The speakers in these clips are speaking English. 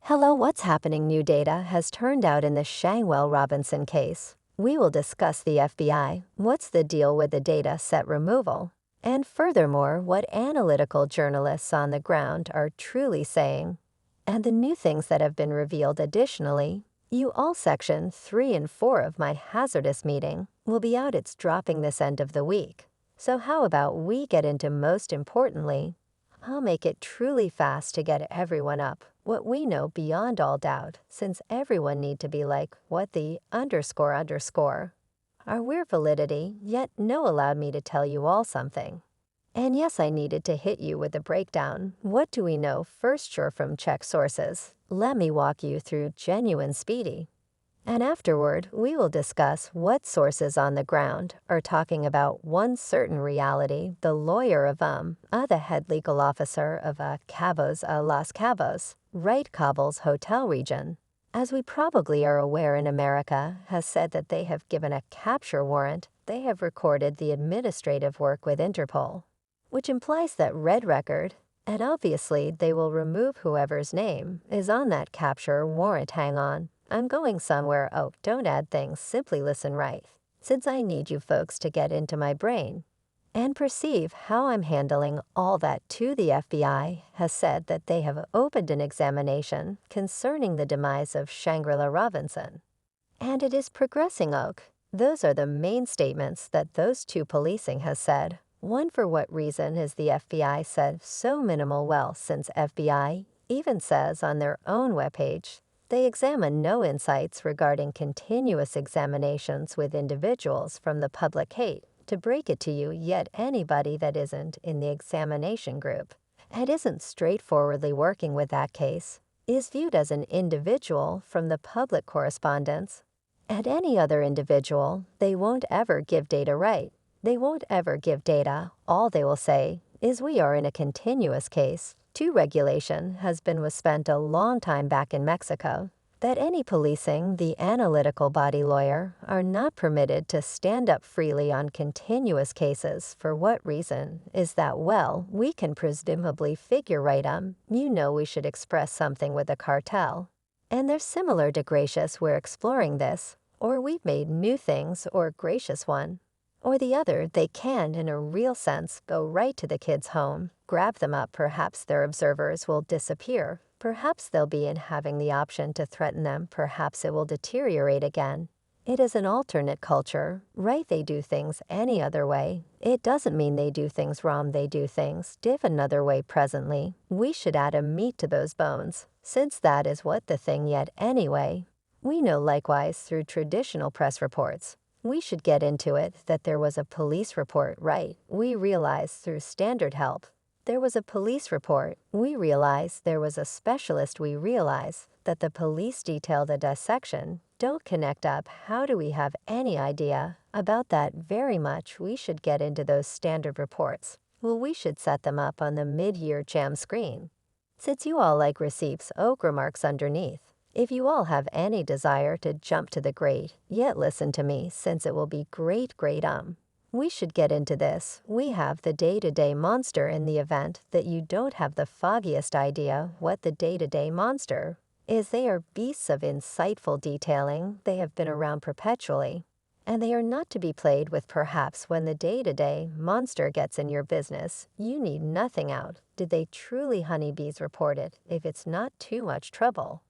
Hello, what's happening? New data has turned out in the Shanquella Robinson case. We will discuss the FBI, what's the deal with the data set removal, and furthermore, what analytical journalists on the ground are truly saying, and the new things that have been revealed. Additionally, you all section 3 and 4 of my hazardous meeting will be out. It's dropping this end of the week. So how about we get into most importantly, I'll make it truly fast to get everyone up what we know beyond all doubt, since everyone need to be like what the __ are we're validity, yet no allowed me to tell you all something. And yes, I needed to hit you with a breakdown. What do we know first? Sure, from check sources. Let me walk you through genuine speedy. And afterward, we will discuss what sources on the ground are talking about one certain reality. The lawyer of the head legal officer of Cabo6, Los Cabos, right, Cabos hotel region, as we probably are aware in America, has said that they have given a capture warrant. They have recorded the administrative work with Interpol, which implies that red record, and obviously they will remove whoever's name is on that capture warrant. Hang on. I'm going somewhere. Oh, don't add things, simply listen right, since I need you folks to get into my brain and perceive how I'm handling all that. Too, the FBI has said that they have opened an examination concerning the demise of Shanquella Robinson, and it is progressing. Those are the main statements that those two policing has said. One, for what reason is the FBI said so minimal? Well, since FBI even says on their own webpage they examine no insights regarding continuous examinations with individuals from the public. Hate to break it to you, yet anybody that isn't in the examination group and isn't straightforwardly working with that case is viewed as an individual from the public correspondence. And any other individual, they won't ever give data right. They won't ever give data. All they will say is we are in a continuous case. Two, regulation has been spent a long time back in Mexico that any policing, the analytical body lawyer, are not permitted to stand up freely on continuous cases. For what reason is that? Well, we can presumably figure right we should express something with a cartel. And they're similar to gracious, we're exploring this, or we've made new things, or gracious one. Or the other, they can, in a real sense, go right to the kid's home, grab them up. Perhaps their observers will disappear. Perhaps they'll be in having the option to threaten them. Perhaps it will deteriorate again. It is an alternate culture, right? They do things any other way. It doesn't mean they do things wrong. They do things another way presently. We should add a meat to those bones, since that is what the thing. Yet anyway, we know likewise through traditional press reports. We should get into it that there was a police report, right? We realize through standard help. There was a police report. We realize there was a specialist. We realize that the police detailed a dissection. Don't connect up. How do we have any idea about that? Very much. We should get into those standard reports. Well, we should set them up on the mid-year jam screen. Since you all like receipts, remarks underneath. If you all have any desire to jump to the great, yet listen to me, since it will be great. We should get into this. We have the day-to-day monster in the event that you don't have the foggiest idea what the day-to-day monster is. They are beasts of insightful detailing. They have been around perpetually, and they are not to be played with. Perhaps when the day-to-day monster gets in your business, you need nothing out. Did they truly honeybees report it? If it's not too much trouble.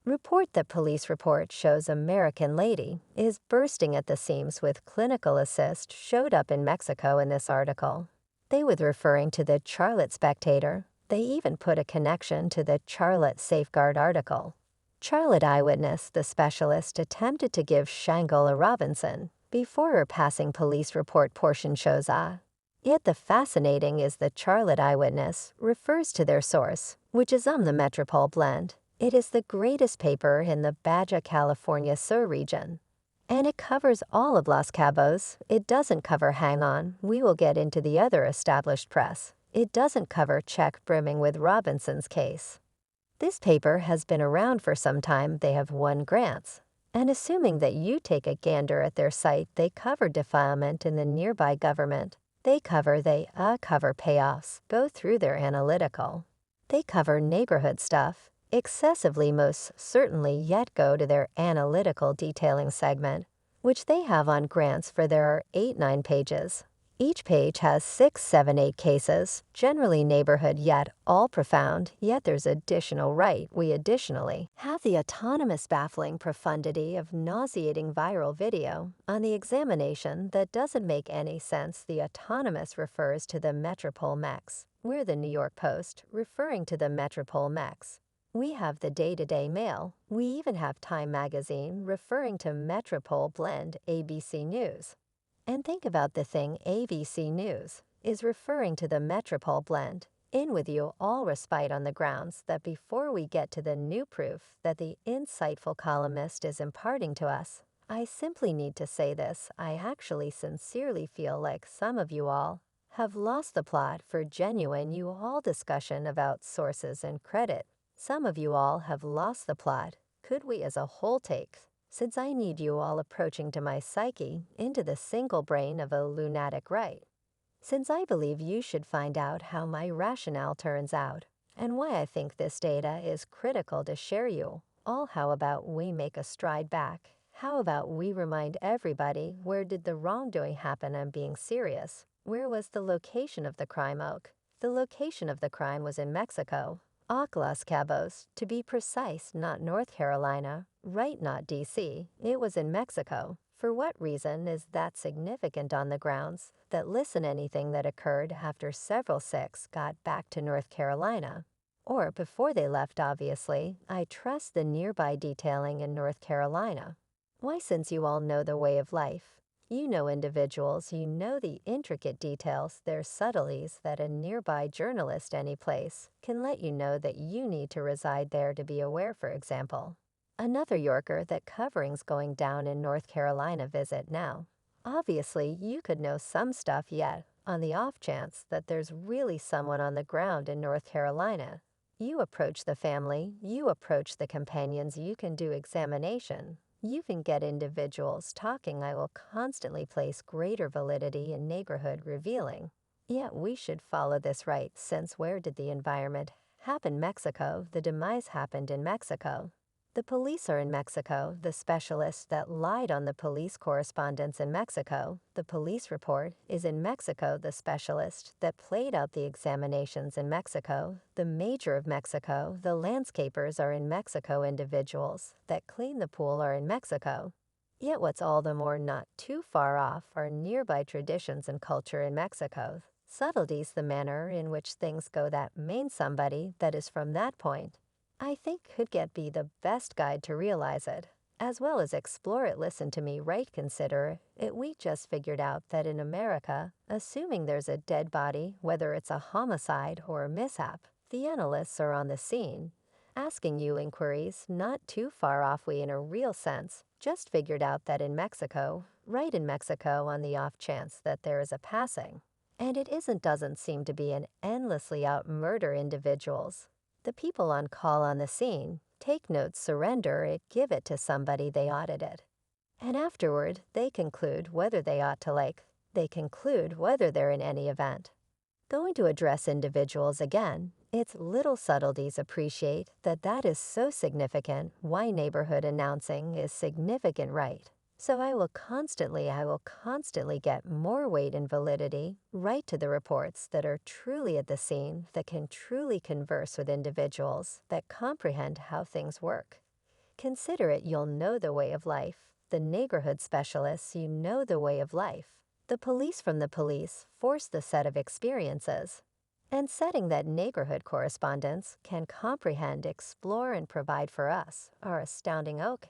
Report that police report shows American lady is bursting at the seams with clinical assist showed up in Mexico in this article. They were referring to the Charlotte Spectator. They even put a connection to the Charlotte Safeguard article. Charlotte eyewitness, the specialist, attempted to give Shanquella Robinson before her passing. Police report portion shows Yet the fascinating is the Charlotte eyewitness refers to their source, which is the Metropole blend. It is the greatest paper in the Baja California Sur region, and it covers all of Los Cabos. It doesn't cover hang on, we will get into the other established press. It doesn't cover check brimming with Robinson's case. This paper has been around for some time. They have won grants, and assuming that you take a gander at their site, they cover defilement in the nearby government. They cover payoffs, go through their analytical. They cover neighborhood stuff. Excessively most certainly yet go to their analytical detailing segment, which they have on grants for their 8-9 pages. Each page has 6, 7, 8 cases, generally neighborhood yet all profound, yet there's additional right. We additionally have the autonomous baffling profundity of nauseating viral video on the examination that doesn't make any sense. The autonomous refers to the Metropole Mex. We're the New York Post, referring to the Metropole Mex. We have the Day-to-Day Mail. We even have Time Magazine, referring to Metropole Blend ABC News. And think about the thing ABC News is referring to the Metropole Blend. In with you all respite on the grounds that before we get to the new proof that the insightful columnist is imparting to us, I simply need to say this. I actually sincerely feel like some of you all have lost the plot for genuine you all discussion about sources and credit. Some of you all have lost the plot. Could we as a whole take, since I need you all approaching to my psyche into the single brain of a lunatic right, since I believe you should find out how my rationale turns out, and why I think this data is critical to share you all. How about we make a stride back? How about we remind everybody where did the wrongdoing happen? I'm being serious. Where was the location of the crime? Oak. The location of the crime was in Mexico. Los Cabos, to be precise, not North Carolina, right, not D.C., it was in Mexico. For what reason is that significant on the grounds that listen anything that occurred after several six got back to North Carolina? Or before they left, obviously, I trust the nearby detailing in North Carolina. Why, since you all know the way of life, you know individuals, you know the intricate details, there's subtleties that a nearby journalist any place can let you know that you need to reside there to be aware. For example, another Yorker that covering's going down in North Carolina visit now. Obviously, you could know some stuff yet, on the off chance that there's really someone on the ground in North Carolina. You approach the family, you approach the companions, you can do examination. You can get individuals talking. I will constantly place greater validity in neighborhood revealing. Yet we should follow this right, since where did the environment happen? Mexico. The demise happened in Mexico. The police are in Mexico. The specialist that lied on the police correspondence in Mexico. The police report is in Mexico. The specialist that played out the examinations in Mexico. The major of Mexico. The landscapers are in Mexico. Individuals that clean the pool are in Mexico. Yet what's all the more not too far off are nearby traditions and culture in Mexico. Subtleties, the manner in which things go that means somebody that is from that point, I think could be the best guide to realize it, as well as explore it. Listen to me right, consider it. We just figured out that in America, assuming there's a dead body, whether it's a homicide or a mishap, the analysts are on the scene, asking you inquiries not too far off. We in a real sense just figured out that in Mexico, right in Mexico, on the off chance that there is a passing, and it doesn't seem to be an endlessly out murder individuals. The people on call on the scene take notes, surrender it, give it to somebody, they audit it. And afterward, they conclude whether they ought to they conclude whether they're in any event going to address individuals again. It's little subtleties. Appreciate that is so significant. Why neighborhood announcing is significant, right? So I will constantly get more weight and validity right to the reports that are truly at the scene, that can truly converse with individuals, that comprehend how things work. Consider it. You'll know the way of life. The neighborhood specialists, you know the way of life. The police from the police force the set of experiences. And setting that neighborhood correspondence can comprehend, explore, and provide for us, our astounding oak.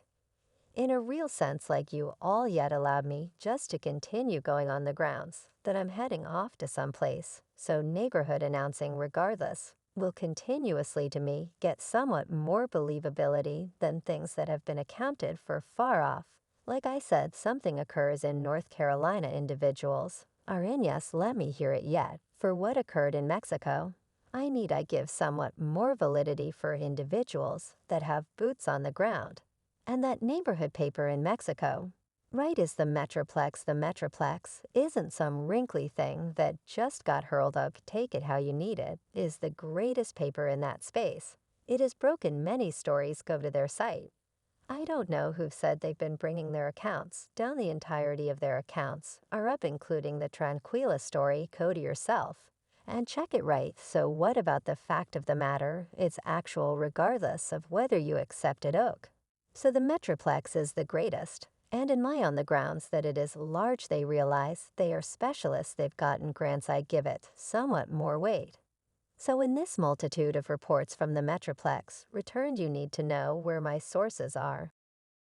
In a real sense, like you all yet allowed me just to continue going on the grounds that I'm heading off to some place. So neighborhood announcing, regardless, will continuously to me get somewhat more believability than things that have been accounted for far off. Like I said, something occurs in North Carolina. Individuals are in. Yes, let me hear it yet. For what occurred in Mexico, I give somewhat more validity for individuals that have boots on the ground. And that neighborhood paper in Mexico, right, is the Metroplex. The Metroplex isn't some wrinkly thing that just got hurled up. Take it how you need it, is the greatest paper in that space. It has broken many stories go to their site. I don't know who said they've been bringing their accounts down. The entirety of their accounts are up, including the Shanquella story. Go to yourself and check it right. So what about the fact of the matter? It's actual regardless of whether you accept it oak. So the Metroplex is the greatest, and in my on the grounds that it is large. They realize they are specialists. They've gotten grants. I give it somewhat more weight. So in this multitude of reports from the Metroplex returned, you need to know where my sources are.